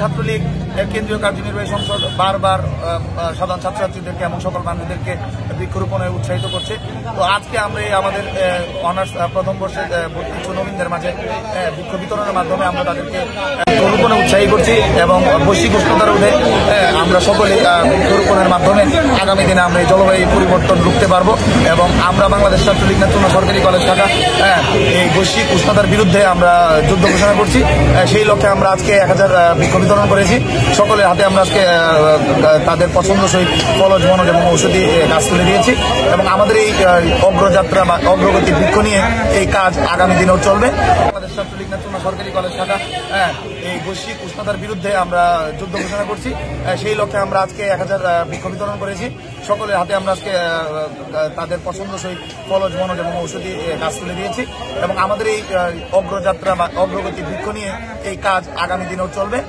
ছাত্রলীগ কেন্দ্রীয় কার্যনির্বাহী সংসদ বারবার সাধারণ ছাত্রছাত্রীদেরকে এবং সকল মানুষদেরকে বৃক্ষরোপণে উৎসাহিত করছে। তো আজকে আমরা আমাদের অনার্স প্রথম বর্ষের কিছু নবীনদের মাঝে বৃক্ষ বিতরণের মাধ্যমে আমরা তাদেরকে বৃক্ষরোপণে উৎসাহী করছি এবং বৈশ্বিক উষ্ণতা রোধে আমরা সকলে বৃক্ষরোপণের মাধ্যমে আগামী দিনে আমরা এই জলবায়ু পরিবর্তন রুখতে পারবো এবং আমরা বাংলাদেশ ছাত্রলীগ নেতৃত্ব সরকারি কলেজ শাখা এই বৈশ্বিক উষ্ণতার বিরুদ্ধে আমরা যুদ্ধ ঘোষণা করছি। সেই লক্ষ্যে আমরা আজকে 1000 বৃক্ষ বিতরণ করেছি। সকলের হাতে আমরা আজকে তাদের পছন্দসই ফলজ বনজ এবং ঔষধি গাছ তুলে দিয়েছি এবং আমাদের এই অগ্রযাত্রা বা অগ্রগতি বৃক্ষ নিয়ে এই কাজ আগামী দিনেও চলবে। বাংলাদেশ ছাত্রলীগ নেতৃত্ব সরকারি কলেজ শাখা এই বৈশ্বিক উষ্ণতার বিরুদ্ধে আমরা যুদ্ধ ঘোষণা করছি। সেই লক্ষ্যে আমরা আজকে 1000 বৃক্ষ বিতরণ করেছি। সকলের হাতে আমরা আজকে তাদের পছন্দসই ফলজ বনজ এবং ঔষধি গাছ তুলে দিয়েছি এবং আমাদের এই অগ্রযাত্রা বা অগ্রগতি বৃক্ষ নিয়ে এই কাজ আগামী দিনেও চলবে।